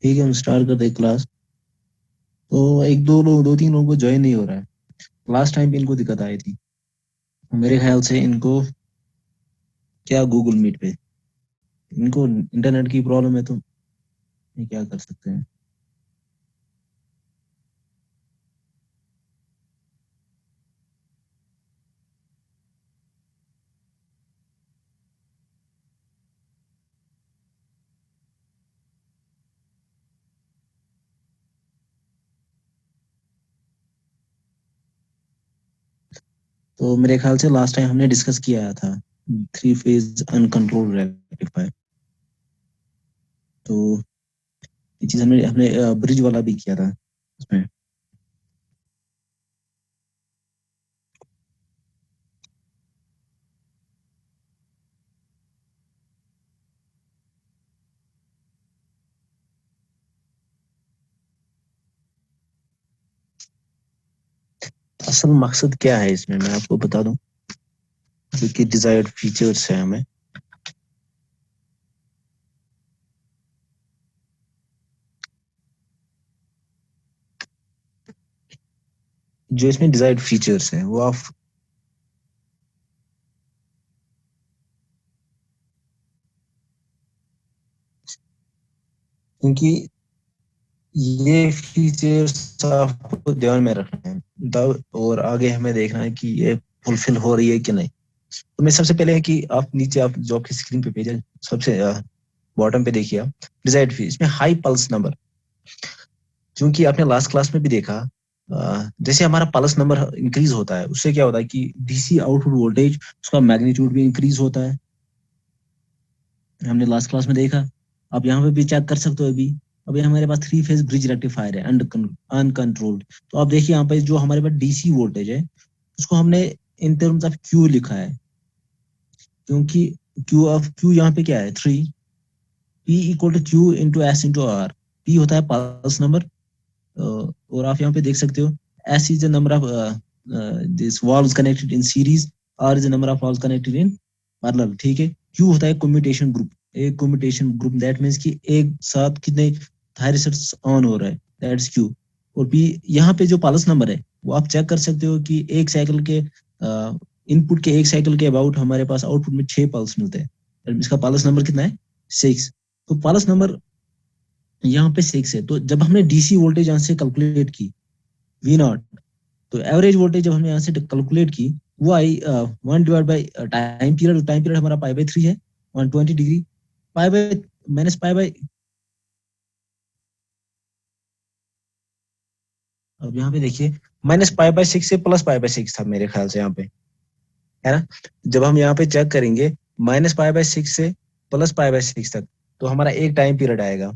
ठीक है, हम स्टार्ट करते हैं क्लास। तो एक दो लोग, दो तीन लोगों को ज्वाइन नहीं हो रहा है। लास्ट टाइम भी इनको दिक्कत आई थी। मेरे ख्याल से इनको क्या गूगल मीट पे इनको इंटरनेट की प्रॉब्लम है, तो ये क्या कर सकते हैं। तो मेरे ख्याल से लास्ट टाइम हमने डिस्कस किया था थ्री फेज अनकंट्रोल्ड रेक्टिफायर। तो ये चीज हमने हमने ब्रिज वाला भी किया था उसमें। असल मकसद क्या है इसमें, मैं आपको बता दूं। जो कि डिजायर्ड फीचर्स है हमें, जो इसमें डिजायर्ड फीचर्स है वो आप, क्योंकि ये फीचर्स आपको ध्यान में रखना है तब, और आगे हमें देखना है कि ये फुलफिल हो रही है कि नहीं। तो मैं सबसे पहले है कि आप नीचे, आप जो आपकी स्क्रीन पे पेज है, सबसे बॉटम पे देखिए आप डिजायर्ड फीस इसमें हाई पल्स नंबर। क्योंकि आपने लास्ट क्लास में भी देखा, जैसे हमारा पल्स नंबर इंक्रीज होता है उससे क्या होता है कि डीसी आउटपुट वोल्टेज, उसका मैग्नीट्यूड भी इंक्रीज होता है। हमने लास्ट क्लास में देखा। आप यहाँ पे भी चेक कर सकते हो। अभी हमारे पास थ्री फेज ब्रिज रेक्टिफायर है अनकंट्रोल्ड। तो आप देखिए यहाँ पे जो हमारे पास डीसी वोल्टेज है उसको हमने इन टर्म्स ऑफ क्यू लिखा है। क्योंकि क्यू यहाँ पे क्या है, three. P equal to Q into S into R. P होता है पल्स नंबर, और आप यहाँ पे देख सकते हो S is the number of this valves connected in series, R is the number of valves connected in parallel. ठीक है। क्यू होता है कम्यूटेशन ग्रुप। एक कम्यूटेशन ग्रुप दैट मीन्स कि एक साथ कितने थायरसेट्स ऑन हो रहा है, दैट्स क्यू। और पी यहाँ पे जो पल्स नंबर है वो आप चेक कर सकते हो कि एक साइकिल के इनपुट के एक साइकिल के अबाउट हमारे पास आउटपुट में 6 पल्स मिलते हैं। इसका पल्स नंबर कितना है, 6। तो पल्स नंबर यहाँ पे 6 है। तो जब हमने डीसी वोल्टेज यहाँ से कैलकुलेट की, वी नॉट, तो एवरेज वोल्टेज जब हमने यहाँ से कैलकुलेट की, वो आई 1 divide by time period. Time period हमारा पाई/3 है, 120 degree. Pi by minus pi by, अब यहाँ पे देखिए -π/6 से +π/6 था मेरे ख्याल से यहाँ पे, है ना। जब हम यहाँ पे चेक करेंगे -π/6 से +π/6 तक, तो हमारा एक टाइम पीरियड आएगा।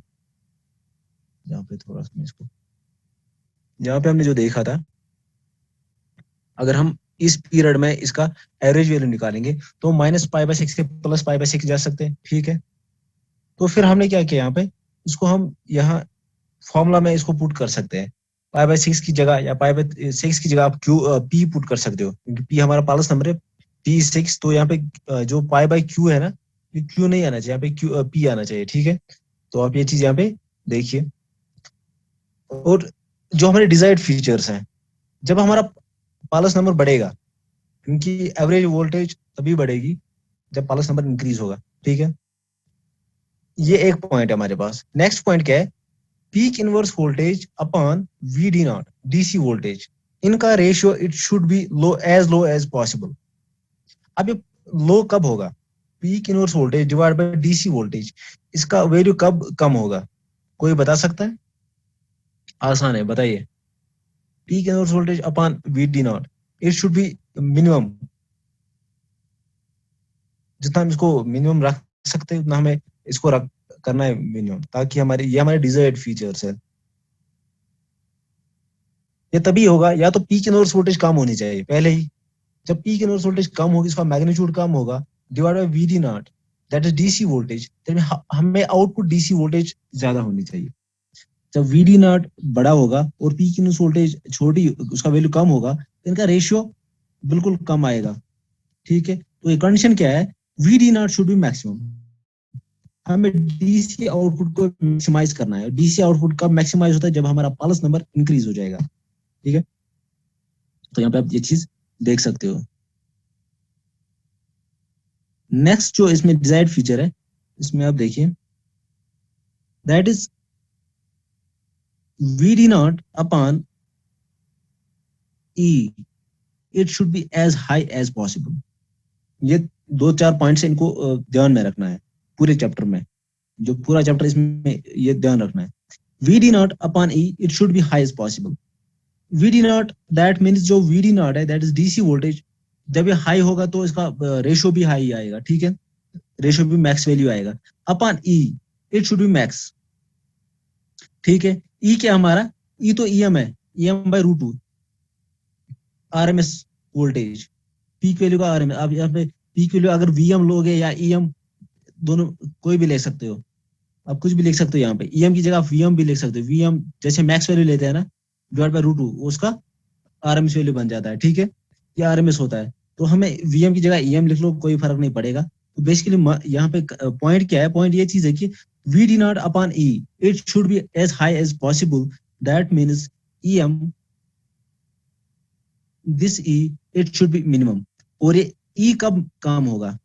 यहाँ पे थोड़ा सा इसको, यहाँ पे हमने जो देखा था, अगर हम इस पीरियड में इसका एवरेज वैल्यू निकालेंगे तो -π/6 से +π/6 जा सकते हैं। ठीक है। तो फिर हमने क्या किया यहाँ पे, इसको हम यहाँ फॉर्मूला में इसको पुट कर सकते हैं। π/6 की जगह या π/6 की जगह आप क्यू पी पुट कर सकते हो, क्योंकि पी हमारा पालस नंबर है, P6। तो यहाँ पे जो π/क्यू है ना, ये क्यू नहीं आना चाहिए, यहाँ पे क्यू पी आना चाहिए। ठीक है। तो आप ये चीज यहाँ पे देखिए। और जो हमारे डिजायर्ड फीचर्स हैं, जब हमारा पालस नंबर बढ़ेगा, क्योंकि एवरेज वोल्टेज तभी बढ़ेगी जब पालस नंबर इंक्रीज होगा। ठीक है। ये एक पॉइंट है हमारे पास। नेक्स्ट पॉइंट क्या है, peak inverse voltage upon V D not DC voltage, इनका ratio it should be low as possible. अब ये लो कब होगा, peak inverse voltage divide by DC voltage, इसका वैल्यू कब कम होगा, कोई बता सकता है। आसान है, बताइए। Peak inverse voltage upon V D not, it should be minimum. जितना हम इसको मिनिमम रख सकते हैं उतना हमें इसको रख करना है मिनिमम, ताकि हमारे ये हमारे डिजायर्ड फीचर्स है। ये तभी होगा, या तो पीक इनवर्स वोल्टेज कम होनी चाहिए पहले ही। जब पीक इनवर्स वोल्टेज कम होगी, इसका मैग्नीट्यूड कम होगा, divide by V D nought, that is DC voltage, हमें आउटपुट डीसी वोल्टेज ज्यादा होनी चाहिए। जब वी डी नॉट बड़ा होगा और पीक इनवर्स वोल्टेज छोटी, उसका वैल्यू कम होगा, तो इनका रेशियो बिल्कुल कम आएगा। ठीक है। तो ये कंडीशन क्या है, V D nought should be maximum. हमें डीसी आउटपुट को मैक्सिमाइज करना है। डीसी आउटपुट कब मैक्सिमाइज होता है? जब हमारा पल्स नंबर इंक्रीज हो जाएगा, ठीक है। तो यहाँ पे आप ये चीज देख सकते हो। नेक्स्ट जो इसमें डिजायर्ड फीचर है, इसमें आप देखिए, that is V nought upon E, it should be as high as possible. ये 2-4 पॉइंट्स इनको ध्यान में रखना है पूरे चैप्टर में, जो पूरा चैप्टर इसमें ये ध्यान रखना है। V D not upon E, it should be high as possible. V D nought, that means जो वी डी नॉट है दैट इज डीसी वोल्टेज, जब ये हाई होगा तो इसका रेशियो भी हाई आएगा, ठीक है, रेशियो भी मैक्स वैल्यू आएगा। Upon E, it should be max, ठीक है। ई क्या हमारा? ई तो ईएम है, EM by root 2, RMS voltage, peak value का आरएमएस। आप यहाँ पे पीक वैल्यू अगर वीएम लोगे या ईएम, दोनों कोई भी ले सकते हो, आप कुछ भी लिख सकते हो। यहाँ पे ईएम की जगह आप वीएम भी लिख सकते हो। वीएम जैसे मैक्स वैल्यू लेते हैं ना, डिवाइड बाय रूट 2, उसका आरएमएस वैल्यू बन जाता है, ठीक है, ये आरएमएस होता है। तो हमें वीएम की जगह ईएम लिख लो, कोई फर्क नहीं पड़ेगा। तो बेसिकली यहाँ पे पॉइंट क्या है? पॉइंट ये चीज है कि V D not upon E, it should be as high as possible, that means EM, this E, it should be minimum. और ये ई कब काम होगा?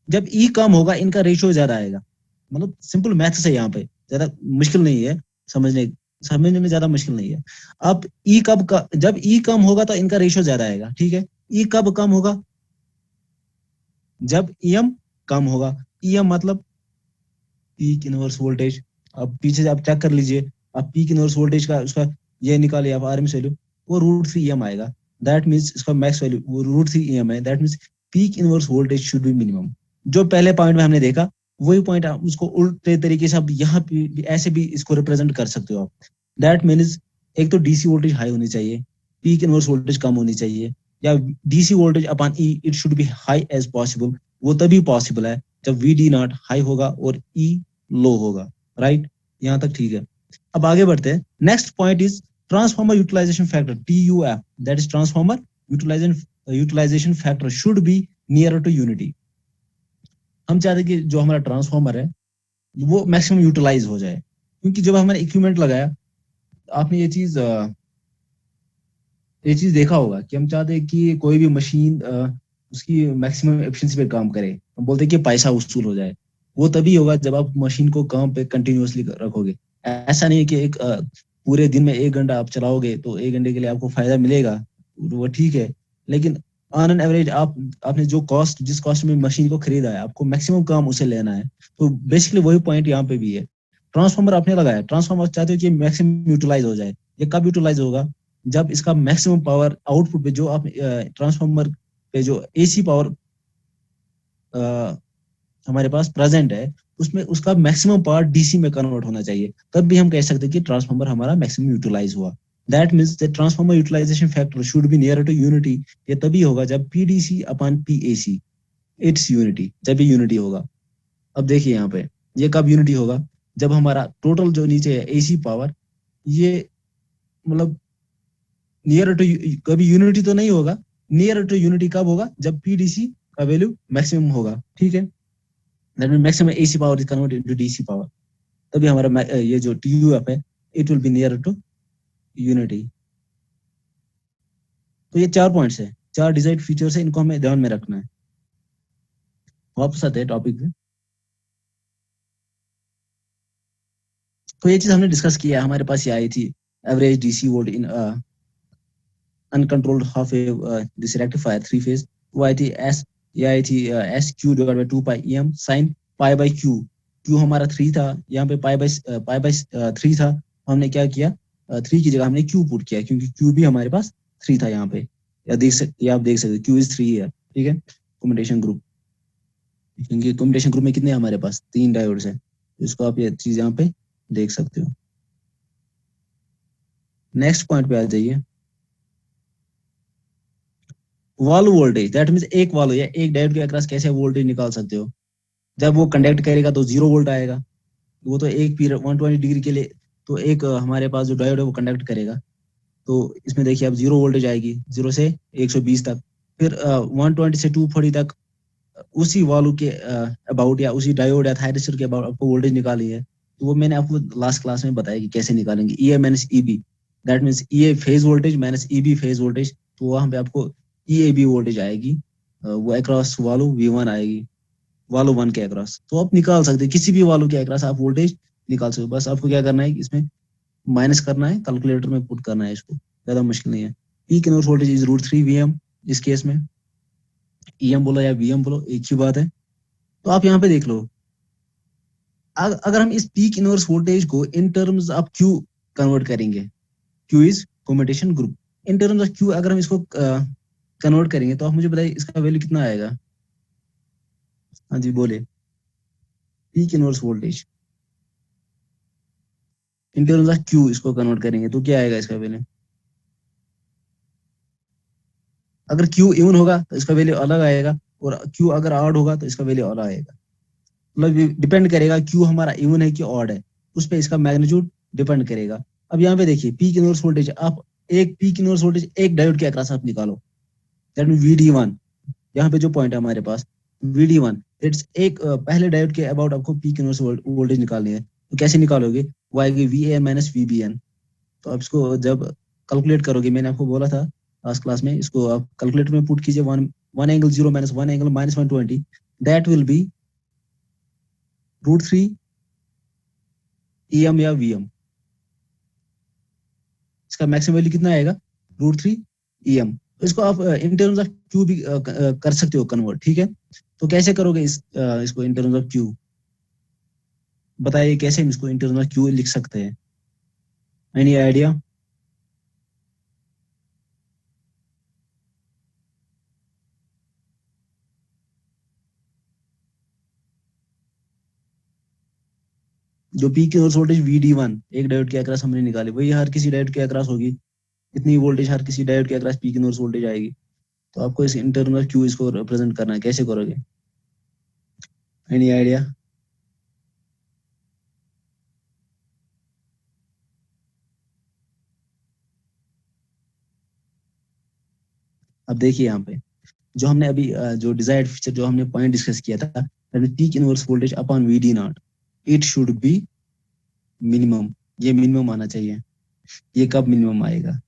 जब ई कम होगा, इनका रेशियो ज्यादा आएगा। मतलब सिंपल मैथ्स है, यहाँ पे ज्यादा मुश्किल नहीं है, समझने में ज्यादा मुश्किल नहीं है। अब ई जब ई कम होगा तो इनका रेशियो ज्यादा आएगा, ठीक है। ई कब कम होगा? जब ईएम कम होगा। ईएम मतलब पीक इनवर्स वोल्टेज। अब पीछे से आप चेक कर लीजिए, आप पीक इनवर्स वोल्टेज का उसका ये निकालिए आप आरएमएस वैल्यू, वो √3 ईएम आएगा। दैट मीन्स इसका मैक्स वैल्यू वो √3 ईएम है। That means peak inverse voltage should be minimum. जो पहले पॉइंट में हमने देखा, वही पॉइंट आप उसको उल्टे तरीके से आप यहाँ पे ऐसे भी इसको रिप्रेजेंट कर सकते हो आप। दैट मीन्स एक तो डीसी वोल्टेज हाई होनी चाहिए, पीक इनवर्स वोल्टेज कम होनी चाहिए, या DC voltage upon E, it should be high as possible. वो तभी पॉसिबल है जब वी डी नॉट हाई होगा और ई लो होगा, राइट। यहाँ तक ठीक है। अब आगे बढ़ते हैं। Next point is transformer utilization factor, TUF, that is transformer utilization factor should be near to unity. हम चाहते हैं कि जो हमारा ट्रांसफॉर्मर है वो मैक्सिमम यूटिलाइज हो जाए, क्योंकि जब हमने इक्विपमेंट लगाया, आपने ये चीज देखा होगा कि हम चाहते हैं कि कोई भी मशीन उसकी मैक्सिमम एफिशिएंसी पे काम करे। हम बोलते हैं कि पैसा वसूल हो जाए। वो तभी होगा जब आप मशीन को काम पे कंटिन्यूअसली रखोगे। ऐसा नहीं है कि एक पूरे दिन में 1 घंटा आप चलाओगे तो 1 घंटे के लिए आपको फायदा मिलेगा, वो ठीक है, लेकिन ऑन एन एवरेज आपने जिस कॉस्ट में मशीन को खरीदा है, आपको मैक्सिमम काम उसे लेना है। तो बेसिकली वही पॉइंट यहाँ पे भी है। ट्रांसफॉर्मर आपने लगाया, ट्रांसफॉर्मर चाहते हो कि मैक्सिमम यूटिलाइज हो जाए। ये कब यूटिलाइज होगा? जब इसका मैक्सिमम पावर आउटपुट पे, जो आप ट्रांसफॉर्मर पे जो एसी पावर हमारे पास प्रेजेंट है, उसमें उसका मैक्सिमम पावर डीसी में कन्वर्ट होना चाहिए। तब भी हम कह सकते हैं कि ट्रांसफॉर्मर हमारा मैक्सिमम यूटिलाइज हुआ। That means the transformer utilization factor should be near to unity. ये तभी होगा जब PDC upon PAC, it's unity, जब ये यूनिटी होगा। अब देखिए यहाँ पे ये कब यूनिटी होगा? जब हमारा टोटल जो नीचे है एसी पावर, ये मतलब नियर टू, कभी यूनिटी तो नहीं होगा, नियर टू यूनिटी कब होगा? जब पीडीसी का वैल्यू मैक्सिमम होगा, ठीक है। That mean maximum AC power is converted into DC power. तभी हमारा ये जो TUF है, it will be near to unity. तो ये 4 पॉइंट्स है, 4 डिजाइड फीचर्स है, इनको हमें ध्यान में रखना है। वापस आते हैं टॉपिक पे। तो ये चीज हमने डिस्कस किया, हमारे पास ये आई थी, average DC volt in uncontrolled half wave this rectifier 3 phase. वो आई थी ये आई थी SQ divide by 2 pi EM sine pi by Q। Q हमारा 3 था, यहाँ पे पाई बाय 3 था। हमने क्या किया, 3 की जगह हमने Q पुट किया, क्योंकि Q भी हमारे पास 3 था यहाँ पे। आप देख सकते Q इज 3 है, ठीक है। कम्युटेशन ग्रुप, क्योंकि कम्युटेशन ग्रुप में कितने हमारे पास 3 डायोड्स है, इसको आप ये चीज यहाँ पे देख सकते हो। नेक्स्ट पॉइंट पे आ जाइए। वॉल्व वोल्टेज, दैट मीन्स एक वॉल्व या एक डायोड के अक्रॉस कैसे वोल्टेज निकाल सकते हो? जब वो कंडक्ट करेगा तो 0 वोल्ट आएगा। वो तो एक पीरियड 120 डिग्री के लिए, तो एक हमारे पास जो डायोड है वो कंडक्ट करेगा। तो इसमें देखिए अब 0 वोल्टेज आएगी, 0 से 120 तक। फिर 120 से 240 तक उसी वाल्व के अबाउट या उसी डायोड या थायरिस्टर के अबाउट आपको वोल्टेज निकाली है, तो वो मैंने आपको लास्ट क्लास में बताया कि कैसे निकालेंगे। E A minus E B, that means E A phase voltage minus E B phase voltage, तो वहां पे आपको ई ए बी वोल्टेज आएगी, वो अक्रॉस वाल्व वी वन आएगी, वाल्व वन के अक्रॉस। तो आप निकाल सकते हैं किसी भी वाल्व के अक्रॉस आप वोल्टेज निकाल सकते हो। बस आपको क्या करना है, इसमें माइनस करना है, कैलकुलेटर में पुट करना है, इसको ज्यादा मुश्किल नहीं है। Peak inverse voltage is √3 VM इस केस में, ईएम बोलो या वीएम बोलो एक ही बात है। तो आप यहाँ पे देख लो, अगर हम इस पीक इनवर्स वोल्टेज को in terms of Q convert करेंगे, Q is commutation group, in terms of Q अगर हम इसको कन्वर्ट करेंगे तो आप मुझे बताइए इसका वैल्यू कितना आएगा। हाँ जी बोले, peak inverse voltage in terms of Q इसको कन्वर्ट करेंगे तो क्या आएगा इसका वैल्यू। अगर क्यू इवन होगा तो इसका वैल्यू अलग आएगा, और क्यू अगर ऑड होगा तो इसका वैल्यू अलग आएगा। मतलब डिपेंड करेगा क्यू हमारा इवन है कि ऑड है, उस पर इसका मैग्नीट्यूड डिपेंड करेगा। अब यहाँ पे देखिए पीक इनवर्स वोल्टेज, आप एक पीक इनवर्स वोल्टेज एक डायोड के अक्रॉस आप निकालो, दैट मीन VD1, यहाँ पे जो पॉइंट है हमारे पास VD1, इट्स एक पहले डायोड के अबाउट आपको पीक इनवर्स वोल्टेज निकालनी है। तो कैसे निकालोगे, वो आएगी VAN माइनस VBN। तो आप इसको जब कैलकुलेट करोगे, मैंने आपको बोला था लास्ट क्लास में, इसको आप कैलकुलेटर में पुट कीजिए, one angle 0 minus one angle minus 120, that will B √3 EM या VM। इसका मैक्सिमम वैल्यू कितना आएगा, √3 EM। तो इसको आप इन टर्म्स ऑफ क्यू भी कर सकते हो कन्वर्ट, ठीक है। तो कैसे करोगे इसको इन टर्म्स ऑफ क्यू, बताइए कैसे हम इसको इन टर्म्स ऑफ क्यू लिख सकते हैं, एनी आइडिया। जो पीक वोल्टेज VD1 एक डायोड के अक्रॉस हमने निकाली, वही हर किसी डायोड के अक्रॉस होगी, इतनी वोल्टेज हर किसी डायोड के अक्रॉस पीक इनवर्स वोल्टेज आएगी। तो आपको इस इंटरनल क्यू इसको रिप्रेजेंट करना है, कैसे करोगे, एनी आइडिया। अब देखिए यहाँ पे जो हमने अभी जो डिजायर्ड फीचर जो हमने पॉइंट डिस्कस किया था, peak inverse voltage upon VD0, it should be minimum, ये मिनिमम आना चाहिए। ये कब मिनिमम आएगा,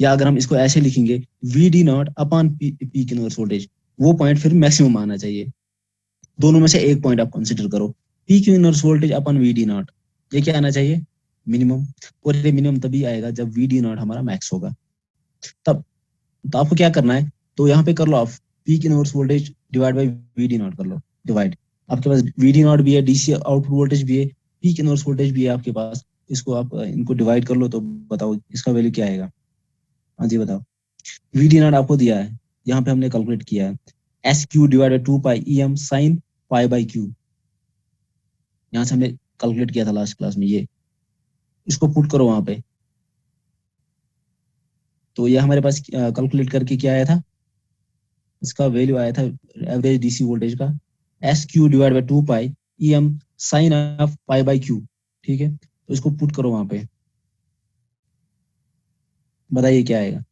या अगर हम इसको ऐसे लिखेंगे VD0 upon peak inverse voltage, वो पॉइंट फिर मैक्सिमम आना चाहिए। दोनों में से एक पॉइंट आप कंसिडर करो, peak inverse voltage upon VD0, ये क्या आना चाहिए, मिनिमम। और ये मिनिमम तभी आएगा जब VD0 हमारा मैक्स होगा, तब। तो आपको क्या करना है, तो यहाँ पे कर लो आप, peak inverse voltage divide by VD0 कर लो, डिवाइड। आपके पास VD0 भी है, DC आउटपुट वोल्टेज भी है, पीक इनवर्स वोल्टेज भी है आपके पास, इसको आप इनको डिवाइड कर लो, तो बताओ इसका वैल्यू क्या आएगा। हाँ जी बताओ। VD0 आपको दिया है, यहाँ पे हमने कैलकुलेट किया है, SQ divide by 2πEM sign pi by Q, यहाँ से हमने कैलकुलेट किया था लास्ट क्लास में, ये इसको पुट करो वहां पे। तो ये हमारे पास कैलकुलेट करके क्या आया था, इसका वैल्यू आया था एवरेज DC वोल्टेज का, SQ divide by 2πEM sine of pi by Q, ठीक है। तो इसको पुट करो वहां पे, बताइए क्या आएगा।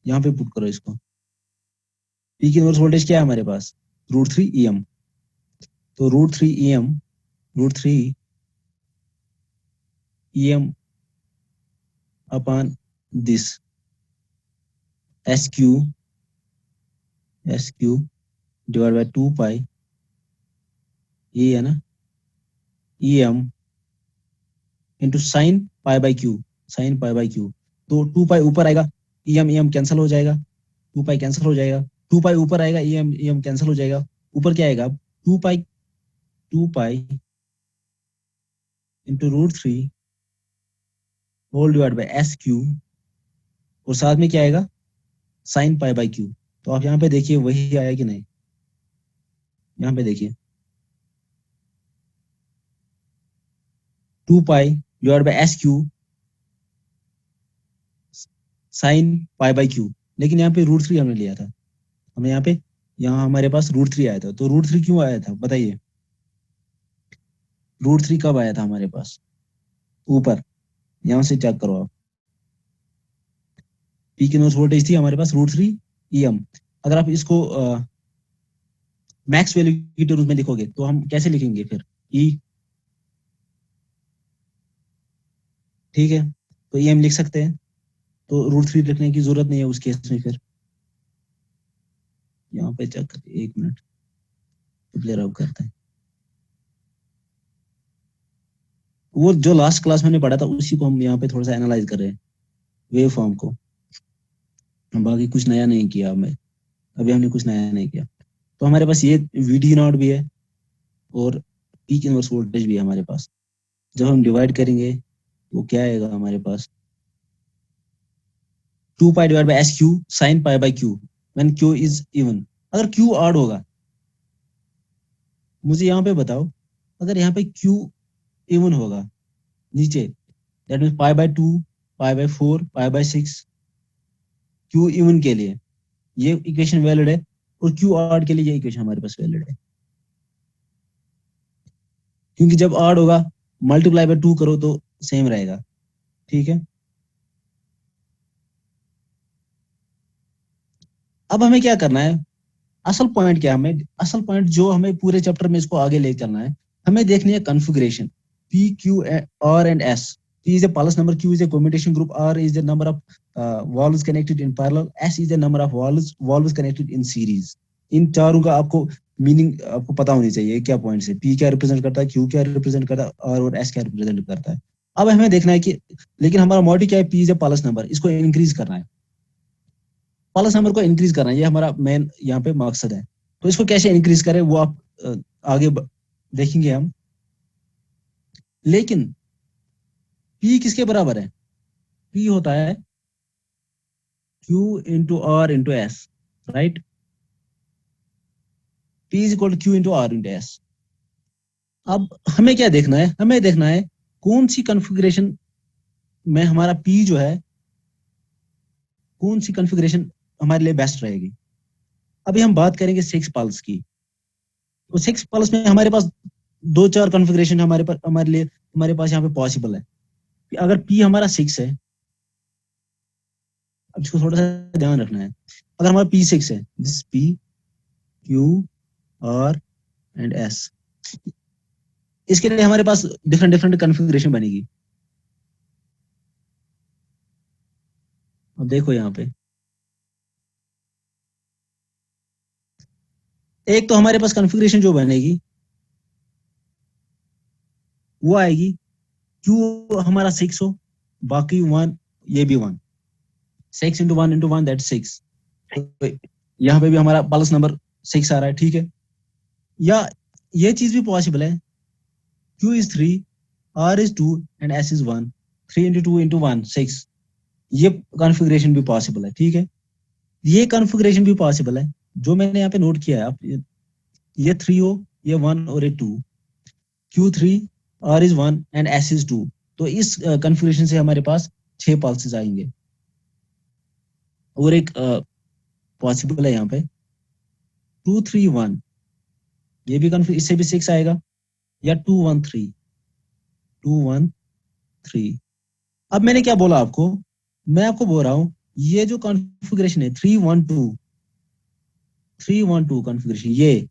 यहाँ पे पुट करो इसको, पीक इनवर्स वोल्टेज क्या है हमारे पास, √3 EM। तो √3 EM upon this SQ divide by 2π, ये है ना, EM into sine pi by Q, sine pi by Q. तो 2π ऊपर आएगा, EM कैंसिल हो जाएगा, 2π कैंसिल हो जाएगा, 2π ऊपर आएगा, EM कैंसिल हो जाएगा, ऊपर क्या आएगा, 2π into √3 whole divide by SQ, और साथ में क्या आएगा, साइन पाई बाई क्यू। तो आप यहाँ पे देखिए वही आया कि नहीं, यहाँ पे देखिए 2π divide by SQ sine pi by Q, लेकिन यहाँ पे √3 हमने लिया था, हमें यहाँ हमारे पास √3 आया था। तो √3 क्यों आया था बताइए, √3 कब आया था हमारे पास, ऊपर, यहाँ से चेक करो आप, पीक इनवर्स वोल्टेज थी हमारे पास √3 EM। अगर आप इसको मैक्स वैल्यू की टर्म्स में लिखोगे तो हम कैसे लिखेंगे फिर E, ठीक है, तो EM लिख सकते हैं, तो √3 लिखने की जरूरत नहीं है उस केस में। फिर यहाँ पे चेक करते 1 मिनट, तो क्लियर आउट करते हैं। वो जो लास्ट क्लास मैंने पढ़ा था उसी को हम यहाँ पे थोड़ा सा एनालाइज कर रहे हैं, वेव फॉर्म को। बाकी कुछ नया नहीं किया मैं, अभी हमने कुछ नया नहीं किया। तो हमारे पास ये VD0 भी है और पीक इनवर्स वोल्टेज भी है हमारे पास। जब हम डिवाइड करेंगे तो क्या आएगा हमारे पास, 2 pi divide by SQ sine pi by Q when Q is even. अगर Q ऑड होगा, मुझे यहाँ पे बताओ, अगर यहाँ पे Q इवन होगा नीचे, that means pi by 2, pi by 4, pi by 6, Q even के लिए ये इक्वेशन वैलिड है, और Q ऑड के लिए ये इक्वेशन हमारे पास वैलिड है। क्योंकि जब ऑड होगा मल्टीप्लाई बाय 2 करो तो सेम रहेगा, ठीक है। अब हमें क्या करना है, असल पॉइंट क्या है, हमें असल पॉइंट जो हमें पूरे चैप्टर में इसको आगे ले चलना है, हमें देखनी है configuration P, Q, R and S। P is a pulse number, Q is a commutation group, R is the number of valves connected in parallel, S is the number of valves connected in series। इन चारों का आपको meaning आपको पता होनी चाहिए, क्या point है, P क्या रिप्रेजेंट करता है, Q क्या रिप्रेजेंट करता है, R और S क्या रिप्रेजेंट करता है। अब हमें देखना है कि, लेकिन हमारा मोटिव क्या है, P is a pulse number, इसको इंक्रीज करना है, पल्स नंबर को इंक्रीज करना है, ये हमारा मेन यहाँ पे मकसद है। तो इसको कैसे इंक्रीज करें वो आप आगे देखेंगे हम। लेकिन P किसके बराबर है, P होता है Q into R into S, right. P is equal to Q into R into S। अब हमें क्या देखना है, हमें देखना है कौन सी कॉन्फ़िगरेशन में हमारा P जो है, कौन सी कॉन्फ़िगरेशन हमारे लिए बेस्ट रहेगी। अभी हम बात करेंगे 6 पल्स की, तो 6 पल्स में हमारे पास 2-4 कॉन्फ़िगरेशन हमारे लिए हमारे पास यहाँ पे पॉसिबल है। अगर P हमारा 6 है, अब इसको थोड़ा सा ध्यान रखना है, अगर हमारा P6 है, this P, Q, R and S, इसके लिए हमारे पास डिफरेंट डिफरेंट कॉन्फ़िगरेशन बनेगी। अब देखो यहाँ पे, एक तो हमारे पास कॉन्फ़िगरेशन जो बनेगी वो आएगी Q हमारा 6 हो, बाकी 1, ये भी 1, 6 इंटू 1 इंटू 1 दैट 6। यहाँ पे भी हमारा पल्स नंबर 6 आ रहा है, ठीक है। या ये चीज भी पॉसिबल है, Q is 3, R is 2 and S is 1, 3 into 2 into 1 6, ये कॉन्फ़िगरेशन भी पॉसिबल है, ठीक है। ये कॉन्फ़िगरेशन भी पॉसिबल है जो मैंने यहाँ पे नोट किया है, आप ये 3 हो, ये 1 और ये 2, Q3, R is 1 and S is 2, तो इस कॉन्फ़िगरेशन से हमारे पास 6 पल्सेस आएंगे। और एक पॉसिबल है यहाँ पे 2 3 1, ये भी इससे भी 6 आएगा, या 2 1 3, 2 1 3। अब मैंने क्या बोला आपको, मैं आपको बोल रहा हूँ ये जो कॉन्फ़िगरेशन है 3 1 2, 3 1 2 कॉन्फ़िगरेशन, ये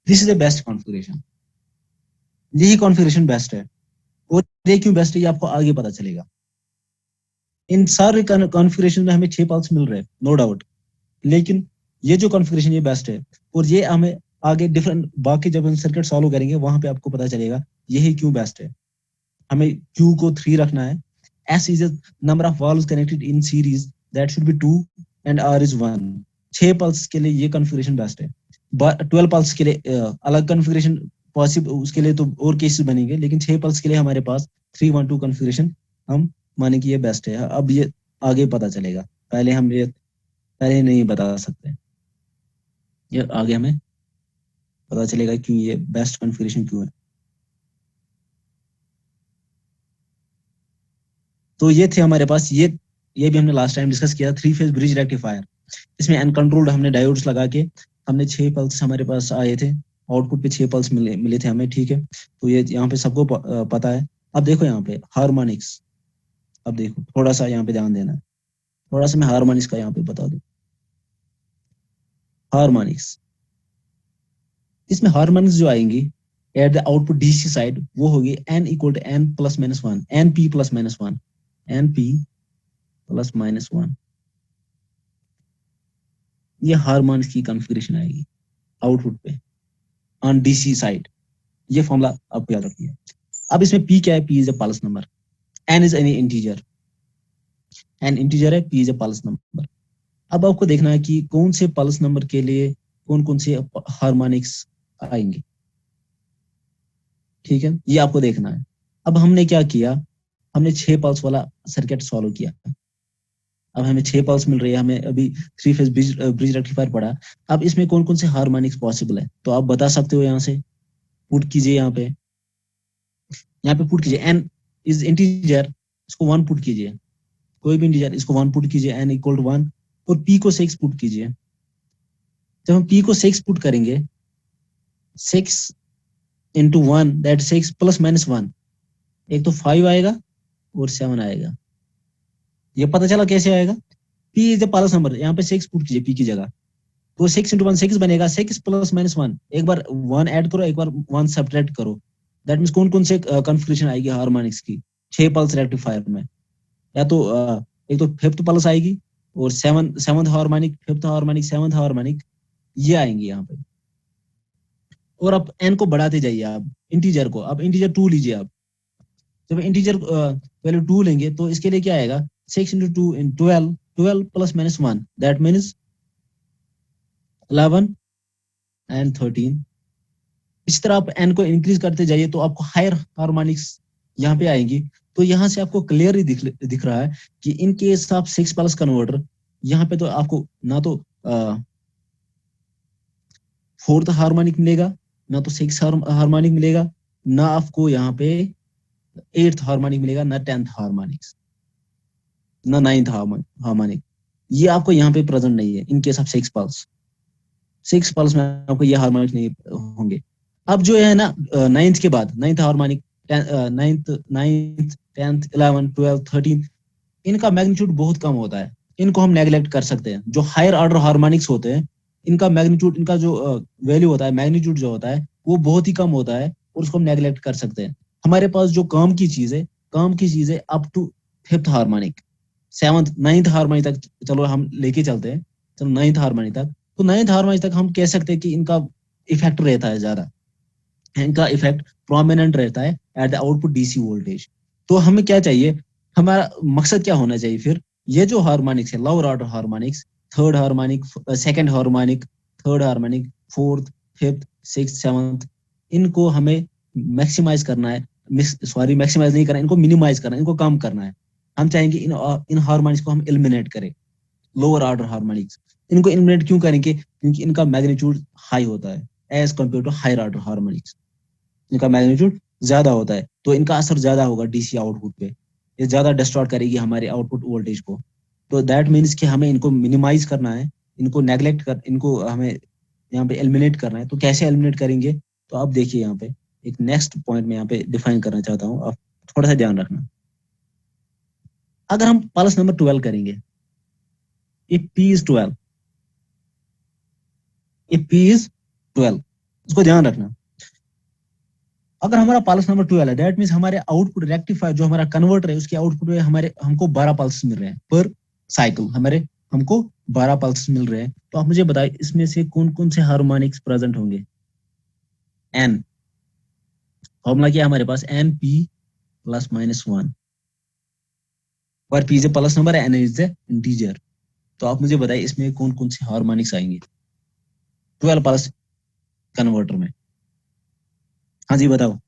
this is the best configuration, यही कॉन्फ़िगरेशन बेस्ट है। और ये क्यों बेस्ट है ये आपको आगे पता चलेगा। इन सारे कॉन्फ़िगरेशन में हमें 6 पल्स मिल रहे हैं, नो डाउट, लेकिन ये जो कॉन्फ़िगरेशन ये बेस्ट है, और ये हमें आगे डिफरेंट बाकी जब हम सर्किट सॉल्व करेंगे वहां पे आपको पता चलेगा यही क्यों बेस्ट है। हमें Q को 3 रखना है, S is a number of valves connected in series, that should be 2 and R is 1। 6 pulse के लिए ये कॉन्फ़िगरेशन बेस्ट है। 12 पल्स के लिए अलग कॉन्फ़िगरेशन पॉसिबल, उसके लिए तो और केसेस बनेंगे, लेकिन 6 पल्स के लिए हमारे पास 3 1 2 कॉन्फ़िगरेशन हम माने कि ये बेस्ट है। अब ये आगे पता चलेगा, पहले हम ये पहले नहीं बता सकते, ये आगे हमें पता चलेगा क्यों ये बेस्ट कॉन्फ़िगरेशन क्यों है। तो ये थे हमारे पास, ये भी हमने लास्ट टाइम डिस्कस किया, 3 फेज ब्रिज रेक्टिफायर। इसमें अनकंट्रोल्ड हमने डायोड्स लगा के हमने 6 पल्स हमारे पास आए थे, आउटपुट पे 6 पल्स मिले थे हमें, ठीक है। तो ये यहाँ पे सबको पता है। अब देखो यहाँ पे हार्मोनिक्स, अब देखो थोड़ा सा यहाँ पे ध्यान देना है। थोड़ा सा मैं हार्मोनिक्स का यहाँ पे बता दूं। हार्मोनिक्स, इसमें हार्मोनिक्स जो आएंगी at the output DC side वो होगी N equal to N plus minus one, N P plus minus one, N P plus minus one. ये हार्मोनिक्स की कॉन्फ़िगरेशन आएगी आउटपुट पे ऑन डीसी साइड। ये फॉर्मूला आपको याद रखिए। अब इसमें पी क्या है? P is a pulse number, N is any integer, N integer है, P is a pulse number. अब आपको देखना है कि कौन से पल्स नंबर के लिए कौन कौन से हार्मोनिक्स आएंगे। ठीक है, ये आपको देखना है। अब हमने क्या किया, हमने 6 पल्स वाला सर्किट सॉल्व किया। अब हमें 6 पल्स मिल रही है, हमें अभी 3 फेज ब्रिज रेक्टिफायर पड़ा। अब इसमें कौन कौन से हार्मोनिक्स पॉसिबल है तो आप बता सकते हो। यहाँ से पुट कीजिए, यहाँ पे पुट कीजिए। एन इज इंटीजर, इसको 1 पुट कीजिए। कोई भी इंटीजर इसको 1 पुट कीजिए, एन इक्वल टू 1। और पी को 6 पुट कीजिए। जब हम पी को 6 पुट करेंगे, 6 into 1 दैट 6 + -1, एक तो 5 आएगा और 7 आएगा। ये पता चला कैसे आएगा? P is the Paras number, यहाँ पे 6 पुट कीजिए पी की जगह, तो 6 into 1 6 बनेगा। 6 + -1, एक बार 1 ऐड करो, एक बार 1 सब्ट्रैक्ट करो। दैट मीन्स कौन कौन से कॉन्फ़िगरेशन आएगी हार्मोनिक्स की 6 पल्स रेक्टिफायर में? या तो एक तो फिफ्थ पल्स आएगी, और seventh harmonic, fifth harmonic, seventh harmonic, ये आएंगे यहाँ पे। और अब एन को बढ़ाते जाइए आप, इंटीजर को। अब इंटीजर 2 लीजिए आप। जब इंटीजर वैल्यू 2 लेंगे तो इसके लिए क्या आएगा? 6 into 2 in 12, 12 + -1 that means 11 and 13। इस तरह आप एन को इंक्रीज करते जाइए तो आपको हायर हार्मोनिक्स यहाँ पे आएंगी। तो यहाँ से आपको क्लियरली दिख रहा है कि in case of 6 pulse converter, यहाँ पे तो आपको ना तो फोर्थ हार्मोनिक मिलेगा, ना तो सिक्स हार्मोनिक मिलेगा, ना आपको यहाँ पे एट्थ हार्मोनिक मिलेगा, ना 10th हार्मोनिक, ना 9th हार्मोनिक। ये आपको यहाँ पे प्रेजेंट नहीं है in case of 6 pulse. 6 pulse में आपको ये हार्मोनिक नहीं होंगे। अब जो है ना, नाइन्थ के बाद, ninth harmonic, ninth ninth 10th 11 12 13, इनका मैग्नीट्यूड बहुत कम होता है। इनको हम नेग्लेक्ट कर सकते हैं। जो हायर ऑर्डर हार्मोनिक्स होते हैं, इनका मैग्नीट्यूड, इनका जो वैल्यू होता है, मैग्नीट्यूड जो होता है वो बहुत ही कम होता है, और उसको हम नेग्लेक्ट कर सकते हैं। हमारे पास जो काम की चीज है, काम की चीज है up to fifth harmonic, seventh ninth harmonic तक चलो हम लेके चलते हैं। चलो नाइन्थ हार्मोनिक तक, तो नाइन्थ हार्मोनिक तक हम कह सकते हैं कि इनका इफेक्ट रहता है ज्यादा, इनका इफेक्ट प्रोमिनेंट रहता है eight the output DC voltage. तो हमें क्या चाहिए, हमारा मकसद क्या होना चाहिए फिर? ये जो हार्मोनिक्स है, lower order harmonics, third harmonic, second harmonic, third harmonic, fourth, fifth, six, seventh, इनको हमें मैक्सिमाइज करना है। सॉरी, मैक्सिमाइज नहीं करना, इनको मिनिमाइज करना है, इनको कम करना है। हम चाहेंगे इन हार्मोनिक्स को हम एलिमिनेट करें, लोअर ऑर्डर हार्मोनिक्स। इनको एलिमिनेट क्यों करेंगे? क्योंकि इनका मैग्नीट्यूड हाई होता है as compare to higher order harmonics. इनका मैग्नीट्यूड ज्यादा होता है, तो इनका असर ज्यादा होगा डीसी आउटपुट पे। ये ज्यादा डिस्टॉर्ट करेगी हमारे आउटपुट वोल्टेज को। तो दैट मीन्स कि हमें इनको मिनिमाइज करना है, इनको नेग्लेक्ट कर, इनको हमें यहाँ पे एलिमिनेट करना है। तो कैसे एलिमिनेट करेंगे? तो आप देखिए यहाँ पे एक नेक्स्ट पॉइंट में यहाँ पे डिफाइन करना चाहता हूँ, आप थोड़ा सा ध्यान रखना। अगर हम पल्स नंबर 12 करेंगे, if P is 12, if P is 12, इसको ध्यान रखना। अगर हमारा पल्स नंबर 12 है, दैट मीन्स हमारे आउटपुट रेक्टिफायर, जो हमारा कन्वर्टर है, उसके आउटपुट में हमारे हमको 12 पल्स मिल रहे हैं पर साइकिल। हमारे हमको 12 पल्स मिल रहे हैं। तो आप मुझे बताइए इसमें से कौन कौन से हार्मोनिक्स प्रेजेंट होंगे? एन, फॉर्मूला क्या है हमारे पास? एन पी +-1, और P is pulse number, N is the integer. तो आप मुझे बताइए इसमें कौन कौन से हार्मोनिक्स आएंगे 12 पल्स कन्वर्टर में? हाँ जी, बताओ।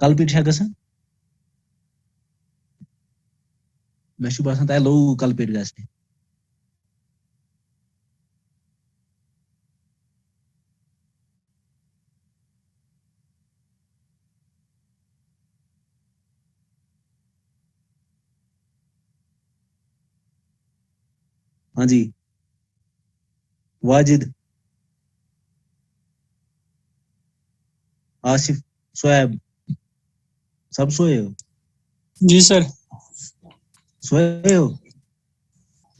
कल्पित है कसं? मैं शुभ है लो कल्पित गैस। हाँ जी, वाजिद, आसिफ, सोएब, सब सोए हो? जी सर। सोए हो?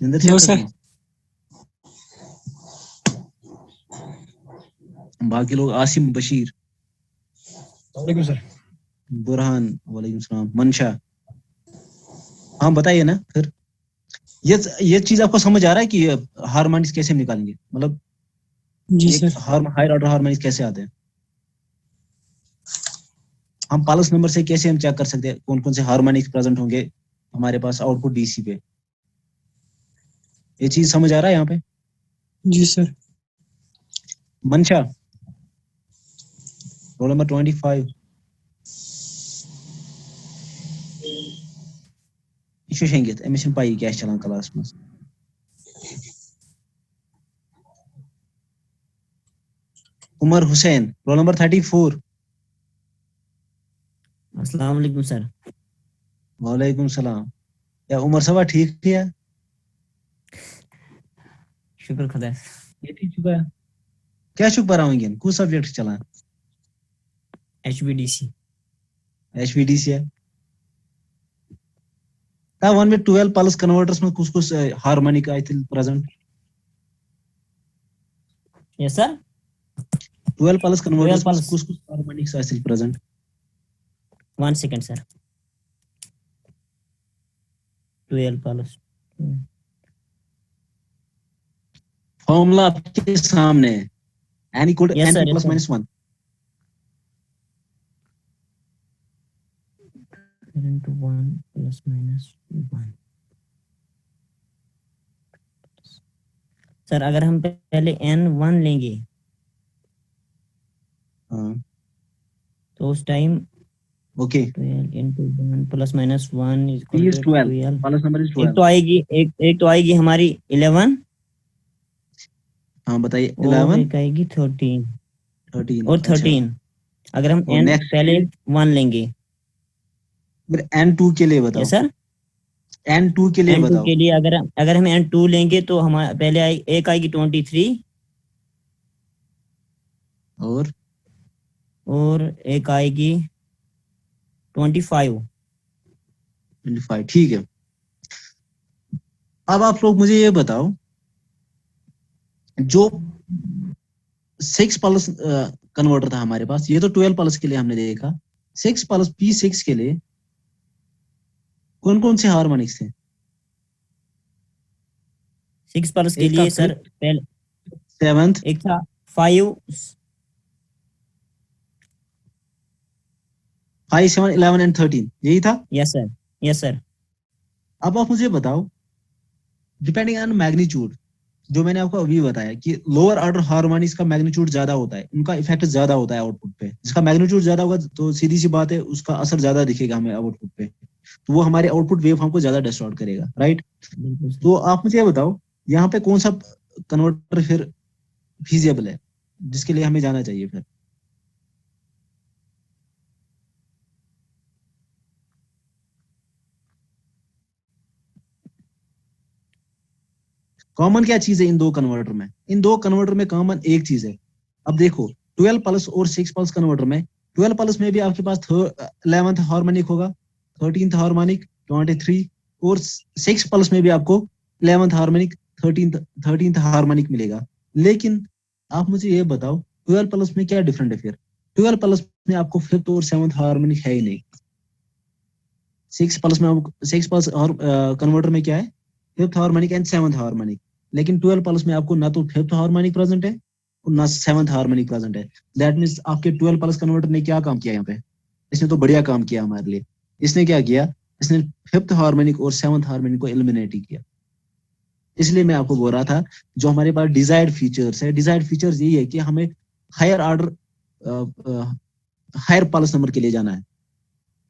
नींद चेक नो कर सर। रहे हो? बाकी लोग आसिम, बशीर, वालेकुम सर। बुरहान, वालेकुम सलाम, मंशा। हाँ बताइए ना फिर। ये चीज आपको समझ आ रहा है कि हार्मोनिक्स कैसे निकालेंगे, मतलब जी एक सर। हायर ऑर्डर हार्मोनिक्स कैसे आते हैं? हम पालस नंबर से कैसे हम चेक कर सकते हैं कौन कौन से हार्मोनिक्स प्रेजेंट होंगे हमारे पास आउटपुट डीसी पे? ये चीज समझ आ रहा है यहाँ पे? जी सर। Mansha, roll number 25। यह शेंगित अमिस पाई क्या चलान क्लास में। Umar Hussain, roll number 34। अस्सलाम वालेकुम सर। वालेकुम सलाम। क्या उमर सभा ठीक है? शुक्र खुदा। ये ठीक चुका है। क्या शुक्र पढ़ाओगे? कौन सब्जेक्ट चला? HBDC। HVDC है। क्या वन में 12 पल्स कन्वर्टर्स में कुछ हार्मोनिक आई थी present? Yes sir. 12 pulse 12 converters में पल्स। कुछ हार्मोनिक्स आई थी present? 1 second sir. 12 pulse. Formula आपके सामने है, n equal yes np sir, yes plus sir. Minus 1। into 1 plus minus 1। Sir अगर हम पहले N1 लेंगे हाँ तो उस time okay. 12 into 1 plus minus 1 is p equal is to 12, 12। Pulse number is एक 12। तो आएगी एक तो आएगी हमारी 11 हाँ बताइए। और 11, एक आएगी 13 13। और अच्छा 13। अगर हम और N नेक्स्ट पहले 1 लेंगे। फिर N2 के लिए बताओ। Yes sir. N2 के लिए N2 बताओ। के लिए अगर हम N2 लेंगे तो हमारे पहले एक आएगी 23 और और एक आएगी 25। 25, ठीक है। अब आप लोग मुझे ये बताओ, जो 6 पल्स कन्वर्टर था हमारे पास, ये तो 12 पल्स के लिए हमने देखा। 6 पल्स P6 के लिए कौन कौन से हार्मोनिक्स थे? 6 पल्स के एक था लिए सर फिफ्थ, पहले 7th, एक था 5। 5, 7, 11 एंड 13, यही था। Yes sir, yes sir. अब आप मुझे बताओ, डिपेंडिंग ऑन मैग्नीट्यूड, जो मैंने आपको अभी बताया कि लोअर ऑर्डर हार्मोनिक्स का मैग्नीट्यूड ज्यादा होता है, उनका इफेक्ट ज्यादा होता है आउटपुट पे। जिसका मैग्नीट्यूड ज्यादा होगा तो सीधी सी बात है उसका असर ज्यादा दिखेगा हमें आउटपुट पे, तो वो हमारे आउटपुट वेव फॉर्म को ज्यादा डिस्टॉर्ट करेगा, राइट? बिल्कुल सर। तो आप मुझे ये बताओ, यहाँ पे कौन सा कन्वर्टर फिर फीजिबल है जिसके लिए हमें जाना चाहिए फिर? कॉमन क्या चीज है इन दो कन्वर्टर में? इन दो कन्वर्टर में कॉमन एक चीज है। अब देखो, 12 पल्स और 6 पल्स कन्वर्टर में, 12 पल्स में भी आपके पास 11th हार्मोनिक होगा, 13th हार्मोनिक, 23, और 6 पल्स में भी आपको 11th हार्मोनिक, 13th हार्मोनिक मिलेगा। लेकिन आप मुझे ये बताओ, 12 प्लस में क्या डिफरेंट है फिर? 12 प्लस में आपको 5th और 7th हार्मोनिक है ही नहीं। 6 प्लस में आपको 6 प्लस और कन्वर्टर में क्या है? 5th harmonic and 7th harmonic. लेकिन 12 प्लस में आपको ना तो 5th हार्मोनिक प्रेजेंट है और ना 7th हार्मोनिक प्रेजेंट है। दैट मीन्स आपके 12 प्लस कन्वर्टर ने क्या काम किया यहाँ पे? इसने तो बढ़िया काम किया हमारे लिए। इसने क्या किया? इसने 5th हार्मोनिक और 7th हार्मोनिक को एलिमिनेट ही किया। इसलिए मैं आपको बोल रहा था, जो हमारे पास डिजायर्ड फीचर्स है, डिजायर्ड फीचर्स यही है कि हमें higher order higher pulse number के लिए जाना है।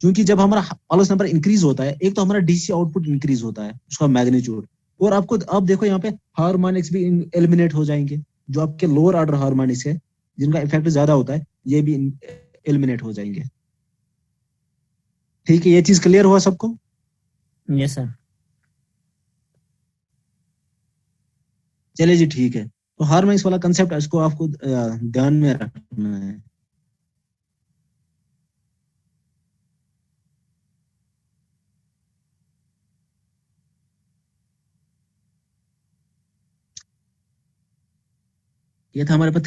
क्योंकि जब हमारा पल्स नंबर इंक्रीज होता है, एक तो हमारा डीसी आउटपुट इंक्रीज होता है, उसका मैग्नीट्यूड, और आपको अब देखो यहाँ पे हार्मोनिक्स भी एलिमिनेट हो जाएंगे। जो आपके लोअर ऑर्डर हार्मोनिक्स है जिनका इफेक्ट ज्यादा होता है, ये भी एलिमिनेट हो जाएंगे। ठीक है, ये चीज क्लियर हुआ सबको? Yes sir. चलिए जी, ठीक है। तो हार्मोनिक्स वाला कंसेप्ट इसको आपको ध्यान में रखना है। ये था हमारे पास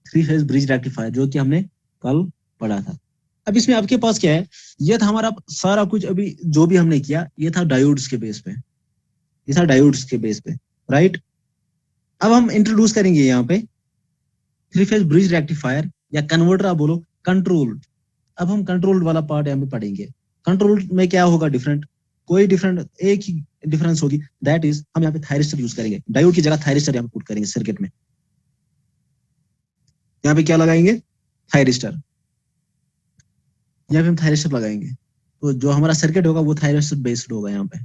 थ्री फेज ब्रिज रेक्टिफायर जो कि हमने कल पढ़ा था। अब इसमें आपके पास क्या है, ये था हमारा सारा कुछ अभी जो भी हमने किया, ये था डायोड्स के बेस पे, ये था डायोड्स के बेस पे, राइट। अब हम इंट्रोड्यूस करेंगे यहाँ पे थ्री फेज ब्रिज रेक्टिफायर या कन्वर्टर आप बोलो, कंट्रोल। अब हम कंट्रोल वाला पार्ट यहाँ पे पढ़ेंगे। कंट्रोल में क्या होगा डिफरेंट, कोई डिफरेंट एक ही डिफरेंस होगी, दैट इज हम यहाँ पे थायरिस्टर यूज करेंगे, डायोड की जगह थायरिस्टर यहाँ पे पुट करेंगे सर्किट में। यहाँ पे क्या लगाएंगे, थायरिस्टर, यहाँ पे हम थायरिस्टर लगाएंगे। तो जो हमारा सर्किट होगा वो थायरिस्टर बेस्ड होगा यहाँ पे।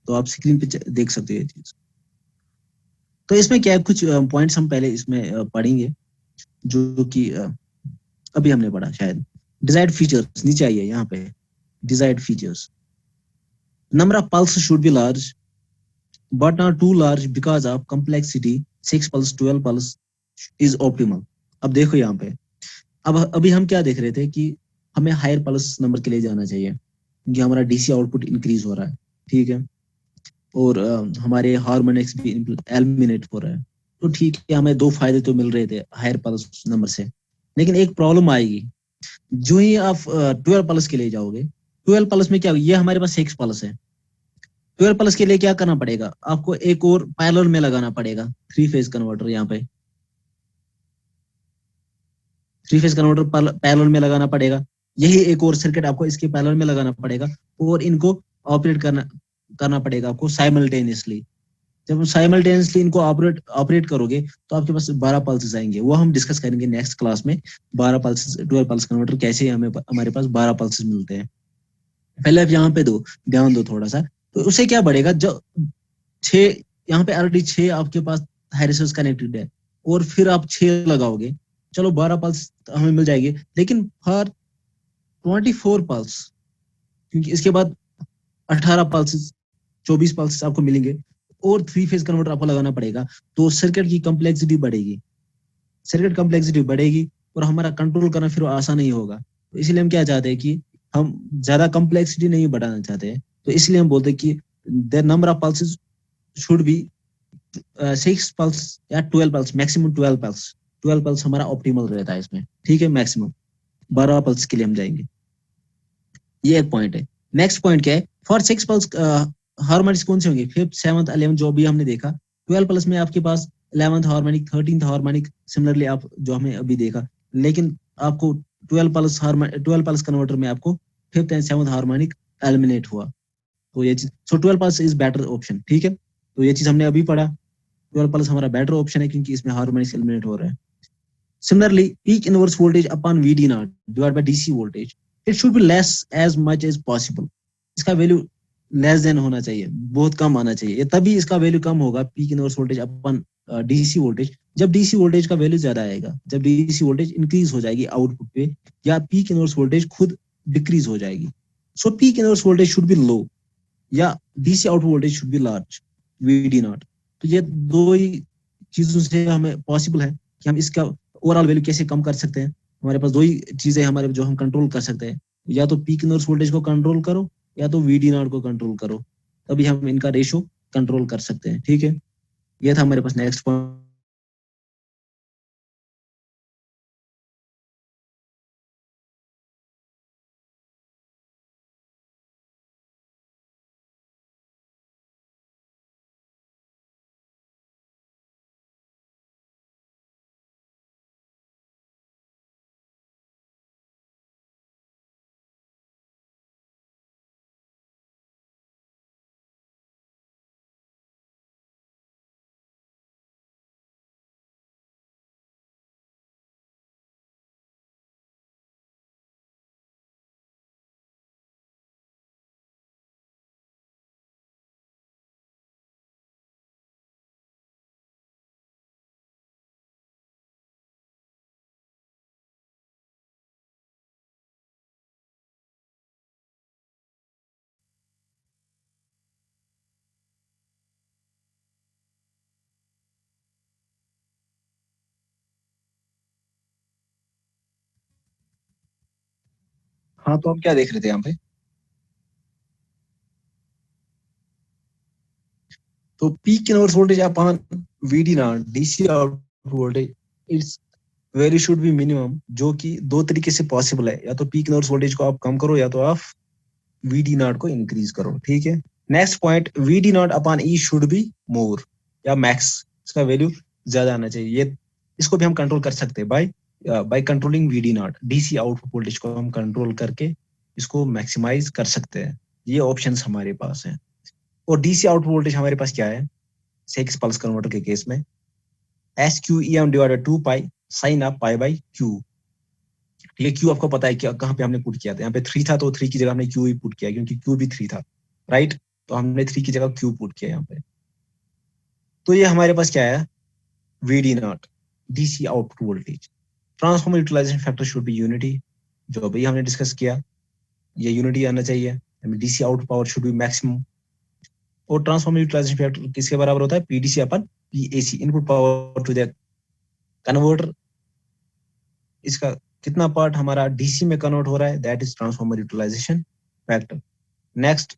तो आप स्क्रीन पे देख सकते हो ये चीज। तो इसमें क्या है, कुछ पॉइंट्स हम पहले इसमें पढ़ेंगे जो कि अभी हमने पढ़ा शायद। डिजायर्ड फीचर्स नीचे आइए यहाँ पे, desired features. Number of pulse should be large but not too large because of complexity, 6 pulse 12 pulse is optimal। अब देखो यहाँ पे, अब अभी हम क्या देख रहे थे कि हमें हायर पल्स नंबर के लिए जाना चाहिए क्योंकि हमारा डीसी आउटपुट इंक्रीज हो रहा है, ठीक है, और हमारे हार्मोनिक्स भी एलिमिनेट हो रहा है। तो ठीक है, हमें दो फायदे तो मिल रहे थे हायर पल्स नंबर से, लेकिन एक प्रॉब्लम आएगी जो ही आप 12 पल्स के लिए जाओगे। 12 पल्स में क्या, ये हमारे पास 6 पल्स है, 12 प्लस के लिए क्या करना पड़ेगा आपको, एक और पैरेलल में लगाना पड़ेगा थ्री फेज कन्वर्टर। यहाँ पे थ्री फेज कन्वर्टर पैरेलल में लगाना पड़ेगा, यही एक और सर्किट आपको इसके पैरेलल में लगाना पड़ेगा और इनको ऑपरेट करना करना पड़ेगा आपको साइमल्टेनियसली। जब हम साइमल्टेनियसली इनको ऑपरेट ऑपरेट करोगे तो आपके पास 12 पल्सेस आएंगे, वो हम डिस्कस करेंगे नेक्स्ट क्लास में। 12 पल्सेस 12 पल्स कन्वर्टर कैसे हमें हमारे पास 12 पल्सेस मिलते हैं। पहले आप यहाँ पे दो ध्यान दो थोड़ा सा, तो उससे क्या बढ़ेगा, जो 6 यहाँ पे ऑलरेडी 6 आपके पास हायरिसेस कनेक्टेड है और फिर आप 6 लगाओगे, चलो 12 पल्स हमें मिल जाएगी, लेकिन फॉर 24 पल्स, क्योंकि इसके बाद 18 पल्स 24 पल्स आपको मिलेंगे और थ्री फेज कन्वर्टर आपको लगाना पड़ेगा, तो सर्किट की कम्प्लेक्सिटी बढ़ेगी, सर्किट कम्प्लेक्सिटी बढ़ेगी और हमारा कंट्रोल करना फिर आसान नहीं होगा। तो इसलिए हम क्या चाहते हैं कि हम ज्यादा कम्प्लेक्सिटी नहीं बढ़ाना चाहते हैं, तो इसलिए हम बोलते हैं कि the number of pulses should be 6 pulse या 12 पल्स, मैक्सिमम 12 पल्स। 12 पल्स हमारा ऑप्टिमल रहता है इसमें, ठीक है, मैक्सिमम 12 पल्स के लिए हम जाएंगे। ये एक पॉइंट है। नेक्स्ट पॉइंट क्या है, फॉर 6 पल्स हार्मोनिक्स कौन से होंगे, 5th 7th 11th जो भी हमने देखा। 12 प्लस में आपके पास 11th harmonic 13th harmonic similarly आप जो हमें अभी देखा, लेकिन आपको 12 पल्स कन्वर्टर में आपको 5th and 7th harmonic eliminate हुआ। तो ये चीज, सो 12 पल्स इज बेटर ऑप्शन, ठीक है। तो ये चीज हमने अभी पढ़ा, 12 पल्स हमारा बेटर ऑप्शन है क्योंकि इसमें हार्मोनिक्स एलिमिनेट हो रहा है। Similarly, peak inverse voltage upon VD naught divided by DC voltage, it should be less as much as possible। इसका वैल्यू लेस देन होना चाहिए, बहुत कम आना चाहिए, ये तभी इसका वैल्यू कम होगा पीक इनवर्स वोल्टेज अपन डीसी वोल्टेज। जब डीसी वोल्टेज का वैल्यू ज्यादा आएगा, जब डीसी वोल्टेज इंक्रीज हो जाएगी आउटपुट पे, या पीक इनवर्स वोल्टेज खुद डिक्रीज हो जाएगी। So peak inverse voltage should be low या DC output voltage should be large, V D not. तो ये दो ही चीजों से हमें पॉसिबल है कि हम इसका ओवरऑल वैल्यू कैसे कम कर सकते हैं। हमारे पास दो ही चीजें हमारे जो हम कंट्रोल कर सकते हैं, या तो पीक इनवर्स वोल्टेज को कंट्रोल करो या तो वीडी नॉट को कंट्रोल करो, तभी हम इनका रेशो कंट्रोल कर सकते हैं, ठीक है। ये था हमारे पास नेक्स्ट पॉइंट। हाँ, तो हम क्या देख रहे थे यहाँ पे, तो peak inverse voltage upon V D nought DC output voltage its value should be minimum, जो कि दो तरीके से पॉसिबल है, या तो पीक इनवर्स वोल्टेज को आप कम करो या तो आप वीडी नॉट को इंक्रीज करो, ठीक है। Next point, V D nought upon E should be more या मैक्स, इसका वैल्यू ज्यादा आना चाहिए। ये इसको भी हम कंट्रोल कर सकते हैं by controlling V D nought, DC output voltage को हम कंट्रोल करके इसको मैक्सिमाइज कर सकते हैं। ये ऑप्शंस हमारे पास हैं। और डीसी आउटपुट वोल्टेज हमारे पास क्या है 6 पल्स कन्वर्टर के केस में, S Q E M divided 2 pi sine of pi by Q. ठीक है, क्यू आपको पता है कि कहाँ पे हमने पुट किया था, यहाँ पे 3 था तो 3 की जगह हमने क्यू ही पुट किया क्योंकि क्यू भी 3 था, राइट। तो हमने 3 की जगह क्यू पुट किया यहाँ पे। तो ये हमारे पास क्या है V D nought DC output voltage. Transformer utilization factor should be unity, जो अभी हमने डिस्कस किया, ये यूनिटी आना चाहिए। DC out power should be maximum. और ट्रांसफॉर्मर यूटिलाइजेशन फैक्टर किसके बराबर होता है, PDC upon PAC, input power to the converter. इसका कितना पार्ट हमारा डीसी में कन्वर्ट हो रहा है, that is transformer utilization factor. Next,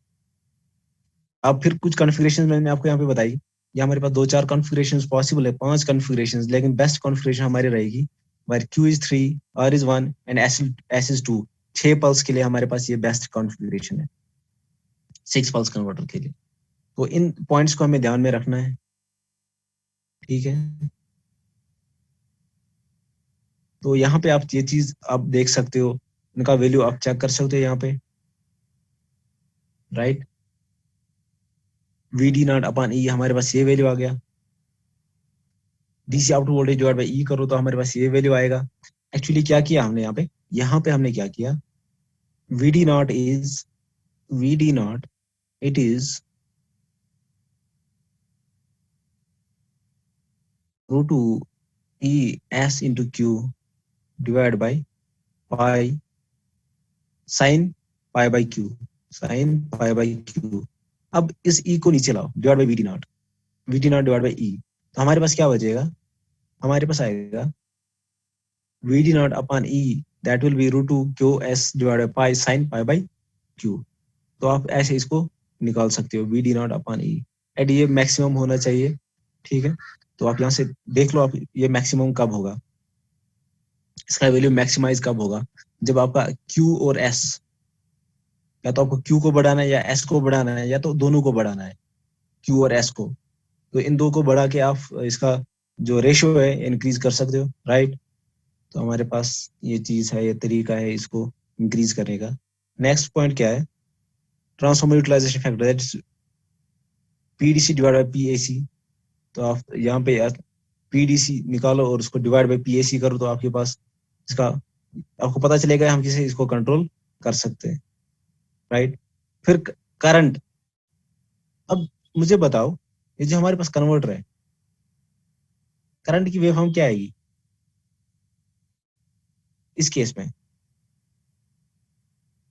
अब फिर कुछ कॉन्फ़िगरेशन मैंने आपको यहाँ पे बताई। ये हमारे पास 2-4 कॉन्फ़िगरेशंस पॉसिबल है, 5 कॉन्फ़िगरेशंस, लेकिन बेस्ट कॉन्फ़िगरेशन हमारी रहेगी where Q is 3, R is 1 and S is 2। 6 pulse के लिए हमारे पास ये बेस्ट कॉन्फ़िगरेशन है 6 पल्स कन्वर्टर के लिए। तो इन पॉइंट्स को हमें ध्यान में रखना है, ठीक है। तो यहाँ पे आप ये चीज आप देख सकते हो, इनका वैल्यू आप चेक कर सकते हो यहाँ पे, right. V D not upon E हमारे पास ये वैल्यू आ गया। DC output voltage divide by E करो तो हमारे पास ये वैल्यू आएगा। एक्चुअली क्या किया हमने यहाँ पे हमने क्या किया, V D not it is root two E S into Q divide by pi sine pi by Q, sine pi by Q. अब इस ई को नीचे लाओ, divide by V D not divide by E, तो हमारे पास क्या बचेगा, हमारे पास आएगा V D not upon E that will be root two Q S divide by pi sine pi by Q. तो आप ऐसे इसको निकाल सकते हो, V D not upon E and ये मैक्सिमम होना चाहिए, ठीक है। तो आप यहाँ से देख लो आप ये मैक्सिमम कब होगा, इसका वैल्यू मैक्सिमाइज कब होगा, जब आपका क्यू और एस, या तो आपको क्यू को बढ़ाना है या एस को बढ़ाना है, या तो दोनों को बढ़ाना है, क्यू और एस को। तो इन दो को बढ़ा के आप इसका जो रेशियो है इंक्रीज कर सकते हो, राइट। तो हमारे पास ये चीज है, ये तरीका है इसको इंक्रीज करने का। नेक्स्ट पॉइंट क्या है, transformer utilization factor that is PDC divide by PAC. तो आप यहाँ पे पीडीसी निकालो और उसको डिवाइड बाय पीएसी करो, तो आपके पास इसका आपको पता चलेगा हम किसे इसको कंट्रोल कर सकते हैं, राइट। फिर करंट, अब मुझे बताओ ये जो हमारे पास कन्वर्टर है, करंट की वेवफॉर्म क्या आएगी इस केस में,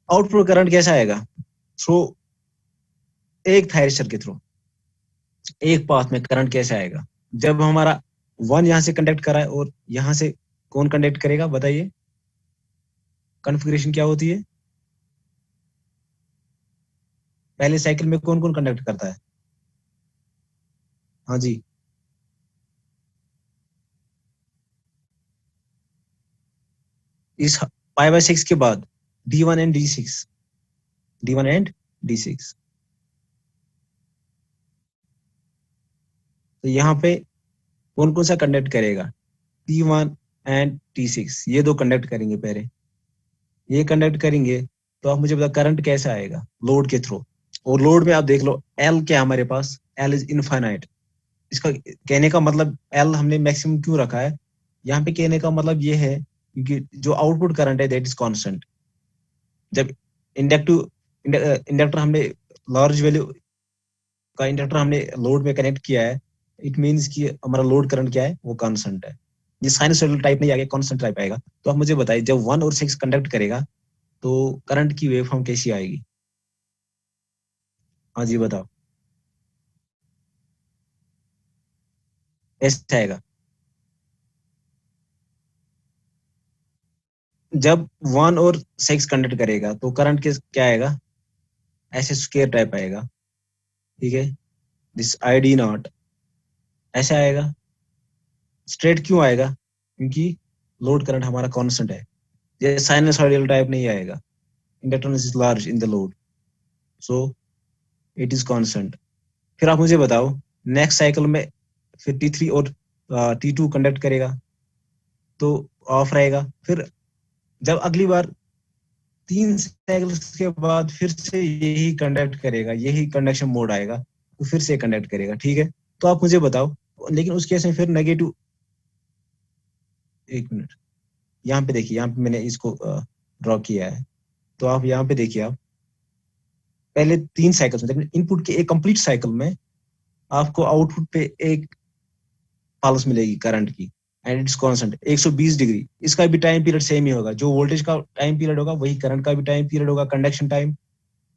आउटपुट करंट कैसा आएगा, थ्रू एक थायरिस्टर के थ्रू एक पाथ में करंट कैसे आएगा, जब हमारा 1 यहां से कंडक्ट करा है और यहां से कौन कंडक्ट करेगा बताइए, कॉन्फ़िगरेशन क्या होती है, पहले साइकिल में कौन कौन कंडक्ट करता है, हाँ जी, इस पाई बाय 6 के बाद D1 एंड D6। तो यहाँ पे कौन कौन सा कंडक्ट करेगा, T1 एंड T6, ये दो कंडक्ट करेंगे पहले, ये कंडक्ट करेंगे। तो आप मुझे बताओ करंट कैसे आएगा, लोड के थ्रू। और लोड में आप देख लो एल क्या हमारे पास, एल इज इनफाइनाइट। इसका कहने का मतलब एल हमने मैक्सिमम क्यों रखा है, यहाँ पे कहने का मतलब ये है क्योंकि जो आउटपुट करंट है दैट इज कांस्टेंट। जब इंडक्टर हमने लार्ज वैल्यू का इंडक्टर हमने लोड में कनेक्ट किया है, इट मीन्स कि हमारा लोड करंट क्या है, वो कांस्टेंट है। ये साइनसॉइडल टाइप नहीं आएगा, कांस्टेंट टाइप आएगा। तो आप मुझे बताइए जब 1 और 6 कंडक्ट करेगा तो करंट की वेवफॉर्म कैसी आएगी, हाँ जी बताओ कैसे आएगा, जब 1 और 6 कंडक्ट करेगा तो करंट के क्या आएगा, ऐसे स्क्वायर टाइप आएगा, ठीक है। दिस ID नॉट, ऐसे आएगा। स्ट्रेट क्यों आएगा? क्योंकि लोड करंट हमारा कांस्टेंट है, ये साइनसॉइडल टाइप नहीं आएगा। Inductance is large in the load, so it is constant. फिर आप मुझे बताओ, नेक्स्ट साइकिल में फिर T3 और T2 कंडक्ट करेगा तो ऑफ रहेगा। फिर जब अगली बार 3 साइकिल्स के बाद फिर से यही कंडक्ट करेगा, यही कंडक्शन मोड आएगा, तो फिर से कंडक्ट करेगा। ठीक है, तो आप मुझे बताओ, लेकिन उस केस में फिर नेगेटिव, एक मिनट, यहाँ पे देखिए, यहाँ पे मैंने इसको ड्रॉ किया है, तो आप यहाँ पे देखिए, आप पहले 3 साइकिल्स में, लेकिन इनपुट के एक कंप्लीट साइकिल में आपको आउटपुट पे एक पल्स मिलेगी करंट की, एंड इट्स कांस्टेंट 120 डिग्री। इसका भी टाइम पीरियड सेम ही होगा, जो वोल्टेज का टाइम पीरियड होगा वही करंट का भी टाइम पीरियड होगा, कंडक्शन टाइम।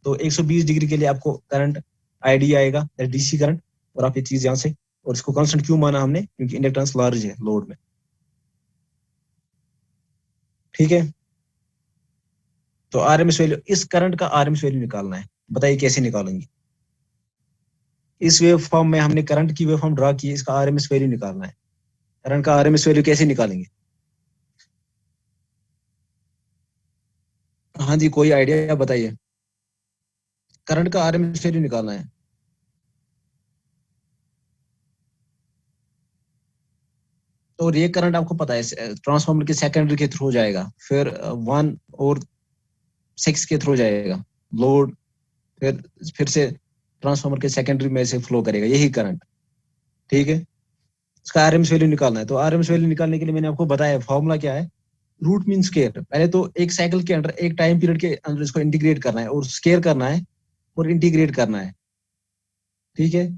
तो 120 डिग्री के लिए आपको करंट ID आएगा, DC करंट। और आप ये चीज यहाँ से, और इसको कांस्टेंट क्यों माना हमने? क्योंकि इंडक्टेंस लार्ज है लोड में। ठीक है, तो RMS वैल्यू, इस करंट का RMS वैल्यू निकालना है। बताइए कैसे निकालेंगे? इस वेव फॉर्म में हमने करंट की वेव फॉर्म ड्रा की है, इसका RMS वैल्यू निकालना है। करंट का RMS वैल्यू कैसे निकालेंगे? हाँ जी, कोई आइडिया बताइए। करंट का RMS वैल्यू निकालना है। और ये करंट आपको पता है ट्रांसफार्मर के सेकेंडरी के थ्रू जाएगा, फिर 1 और 6 के थ्रू जाएगा लोड, फिर से ट्रांसफार्मर के सेकेंडरी में से फ्लो करेगा, यही करंट। ठीक है, इसका RMS वैल्यू निकालना है। तो RMS वैल्यू निकालने के लिए मैंने आपको बताया फॉर्मूला क्या है, रूट मीन स्केयर। पहले तो एक साइकिल के अंदर, एक टाइम पीरियड के अंदर इसको इंटीग्रेट करना है, और स्केयर करना है, और इंटीग्रेट करना है। ठीक है,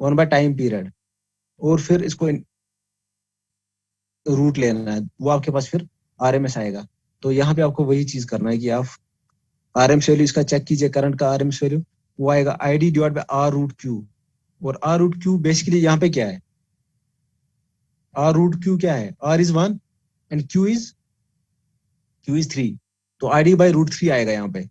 1 बाय टाइम पीरियड, और फिर इसको रूट लेना है, वो आपके पास फिर RMS आएगा। तो यहाँ पे आपको वही चीज करना है कि आप RMS वैल्यू इसका चेक कीजिए, करंट का RMS वैल्यू, वो आएगा ID divide by R root Q. और R रूट क्यू बेसिकली यहाँ पे क्या है? R रूट क्यू क्या है? R is 1 and Q is 3, तो ID बाय रूट 3 आएगा यहाँ पे।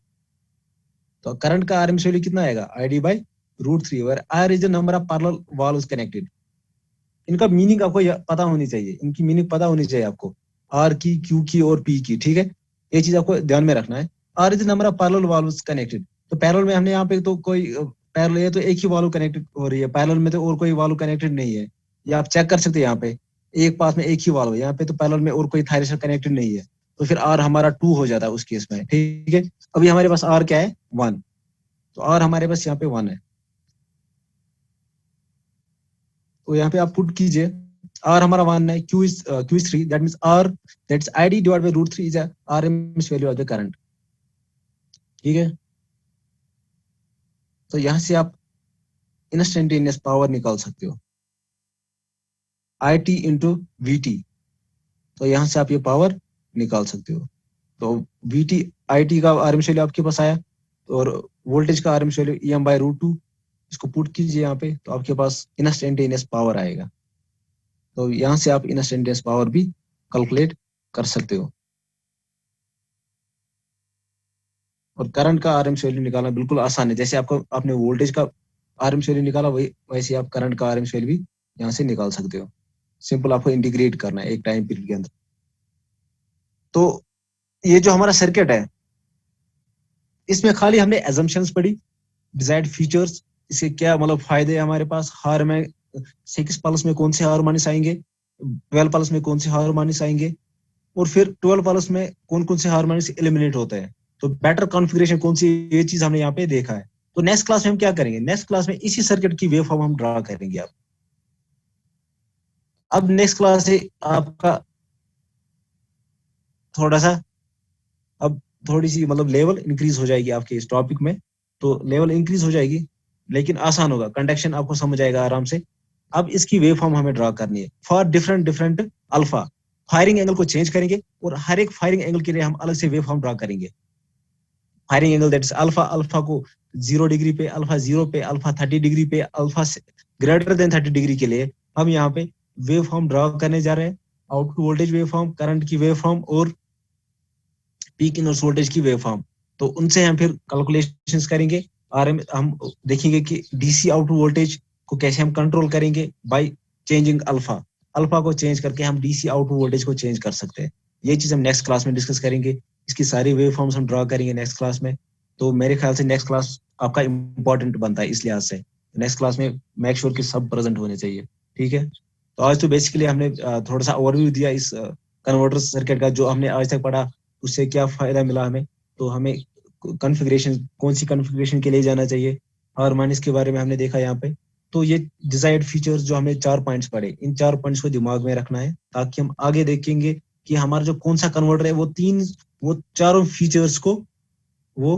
तो करंट का RMS वैल्यू कितना आएगा? ID by root 3, where R is the number of parallel valves connected. इनका मीनिंग आपको पता होनी चाहिए, इनकी मीनिंग पता होनी चाहिए आपको, R की, Q की और P की। ठीक है, ये चीज आपको ध्यान में रखना है। R is the number of parallel valves connected. तो पैरेलल में हमने यहाँ पे तो कोई पैरेलल है, तो एक ही वाल्व कनेक्टेड हो रही है, पैरेलल में तो और कोई वाल्व कनेक्टेड नहीं है। ये आप चेक कर सकते हैं, यहाँ पे एक पास में एक ही वाल्व है, यहाँ पे तो पैरेलल में और कोई थायरेशर कनेक्टेड नहीं है, तो फिर R हमारा 2 हो जाता है उस केस में। ठीक है, अभी हमारे पास R क्या है? 1, तो R हमारे पास यहाँ पे 1 है। तो यहाँ पे आप पुट कीजिए, R हमारा 1 है, Q is 3, that means R, that's ID divided by root 3 is a RMS value of the current। ठीक है, तो यहाँ से आप इंस्टेंटेनियस पावर निकाल सकते हो, IT इंटू VT। तो यहाँ से आप ये पावर निकाल सकते हो। तो VT IT का RMS वैल्यू आपके पास आया, और वोल्टेज का RMS value EM by root 2, इसको पुट कीजिए यहाँ पे, तो आपके पास इंस्टेंटेनियस पावर आएगा। तो यहाँ से आप इंस्टेंटेनियस पावर भी कैलकुलेट कर सकते हो। और करंट का RMS वैल्यू निकालना बिल्कुल आसान है, जैसे आपने वोल्टेज का RMS वैल्यू निकाला, वही वैसे आप करंट का RMS वैल्यू भी यहाँ से निकाल सकते हो। सिंपल आपको इंटीग्रेट करना है एक टाइम पीरियड के अंदर। तो ये जो हमारा सर्किट है, इसमें खाली हमने एजम्पशंस पढ़ी, डिजायर्ड फीचर्स, इसके क्या मतलब फायदे हैं हमारे पास, हार में 6 पल्स में कौन से हार्मोनिक्स आएंगे, 12 पल्स में कौन से हार्मोनिक्स आएंगे, और फिर 12 पल्स में कौन कौन से हार्मोनिक्स एलिमिनेट होते हैं, तो बेटर कॉन्फ़िगरेशन कौन सी, ये चीज हमने यहाँ पे देखा है। तो नेक्स्ट क्लास में हम क्या करेंगे? नेक्स्ट क्लास में इसी सर्किट की वेव फॉर्म हम ड्रा करेंगे। अब नेक्स्ट क्लास से आपका थोड़ा सा, अब थोड़ी सी मतलब लेवल इंक्रीज हो जाएगी आपके इस टॉपिक में, तो लेवल इंक्रीज हो जाएगी, लेकिन आसान होगा, कंडक्शन आपको समझ आएगा आराम से। अब इसकी वेव फॉर्म हमें ड्रा करनी है for different different alpha. Firing angle को चेंज करेंगे, और हर एक फायरिंग एंगल के लिए हम अलग से वेव फॉर्म ड्रा करेंगे। Firing angle that is alpha, alpha को 0 डिग्री पे, अल्फा 0 पे, अल्फा 30 डिग्री पे, अल्फा ग्रेटर देन 30 डिग्री के लिए हम यहाँ पे वेव फॉर्म ड्रा करने जा रहे हैं। Output voltage wave form, current की वेव फॉर्म, और पीक इनवर्स वोल्टेज की वेव फॉर्म। तो उनसे हम फिर कैलकुलेशंस करेंगे, और हम देखेंगे कि डीसी आउटपुट वोल्टेज को कैसे हम कंट्रोल करेंगे, बाय चेंजिंग अल्फा। अल्फा को चेंज करके हम डीसी आउटपुट वोल्टेज को चेंज कर सकते हैं। ये चीज हम नेक्स्ट क्लास में डिस्कस करेंगे। इसकी सारी वेव फॉर्म्स हम ड्रॉ करेंगे नेक्स्ट क्लास में। तो मेरे ख्याल से नेक्स्ट क्लास आपका इंपॉर्टेंट बनता है इस लिहाज से। नेक्स्ट क्लास में मेक श्योर कि सब प्रेजेंट होने चाहिए, ठीक है। तो आज तो बेसिकली हमने थोड़ा सा ओवरव्यू दिया इस कन्वर्टर सर्किट का, जो हमने आज तक पढ़ा उससे क्या फायदा मिला हमें। तो हमें कॉन्फ़िगरेशन, कौन सी कॉन्फ़िगरेशन के लिए जाना चाहिए, हार्मोनिक्स के बारे में हमने देखा यहाँ पे। तो ये डिजायर्ड फीचर्स जो हमने 4 पॉइंट्स पढ़े, इन 4 पॉइंट्स को दिमाग में रखना है, ताकि हम आगे देखेंगे कि हमारा जो कौन सा कन्वर्टर है वो चारों फीचर्स को वो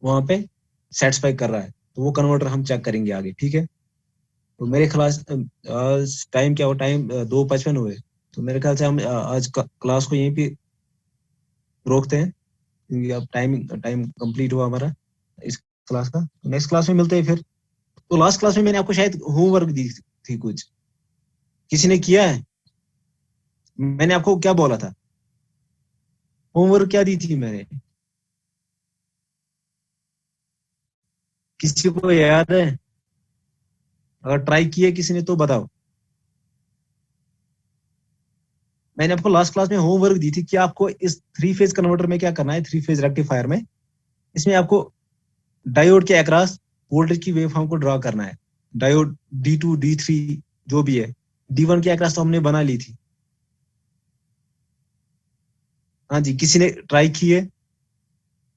वहां पे सेटिस्फाई कर रहा है। तो वो कन्वर्टर हम चेक करेंगे आगे, ठीक है। तो मेरे क्लास टाइम क्या हो, टाइम 2:55 हुए। तो मेरे ख्याल से हम आज क्लास को यहीं पे रोकते हैं, क्योंकि अब टाइम टाइम कंप्लीट हुआ हमारा इस क्लास का। नेक्स्ट क्लास में मिलते हैं फिर। तो लास्ट क्लास में मैंने आपको शायद होमवर्क दी थी कुछ, किसी ने किया है? मैंने आपको क्या बोला था, होमवर्क क्या दी थी मैंने? किसी को याद है? अगर ट्राई किया किसी ने तो बताओ। मैंने आपको लास्ट क्लास में होमवर्क दी थी कि आपको इस 3 फेज कन्वर्टर में क्या करना है, 3 फेज रेक्टिफायर में। इसमें आपको डायोड के अक्रॉस वोल्टेज की वेवफॉर्म को ड्रॉ करना है। डायोड D2 D3 जो भी है, D1 के अक्रॉस तो हमने बना ली थी। हाँ जी, किसी ने ट्राई की है?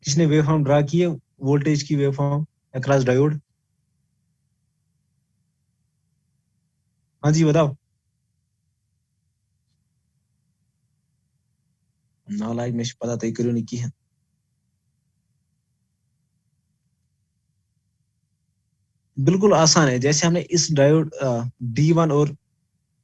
किसने वेवफॉर्म ड्रा की है, वोल्टेज की वेवफॉर्म अक्रॉस डायोड? हाँ जी बताओ। नालायक में पता तय करो नहीं की है। बिल्कुल आसान है। जैसे हमने इस डायोड D1 और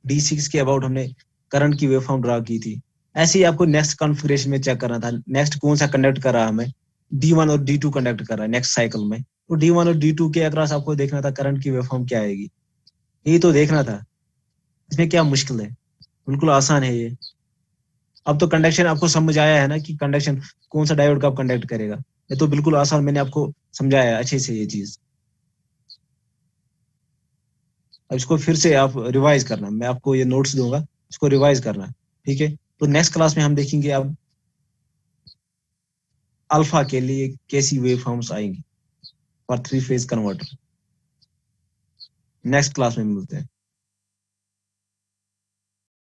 D6 के अबाउट हमने करंट की वेवफॉर्म ड्रा की थी, ऐसे ही आपको नेक्स्ट कॉन्फ़िगरेशन में चेक करना था, नेक्स्ट कौन सा कंडक्ट कर रहा है हमें। D1 और D2 कंडक्ट कर रहा है नेक्स्ट साइकिल में। तो D1 और D2 के अक्रॉस आपको देखना था करंट की वेवफॉर्म क्या आएगी, यही तो देखना था। इसमें क्या मुश्किल है, बिल्कुल आसान है ये। अब तो कंडक्शन आपको समझ आया है ना, कि कंडक्शन कौन सा डायोड कब कंडक्ट करेगा। ये तो बिल्कुल आसान, मैंने आपको समझाया है अच्छे से ये चीज। अब इसको फिर से आप रिवाइज करना, मैं आपको ये नोट्स दूंगा, इसको रिवाइज करना, ठीक है। तो नेक्स्ट क्लास में हम देखेंगे अब अल्फा के लिए कैसी वेव फॉर्म्स आएंगी for 3 phase converter. Next class में मिलते हैं।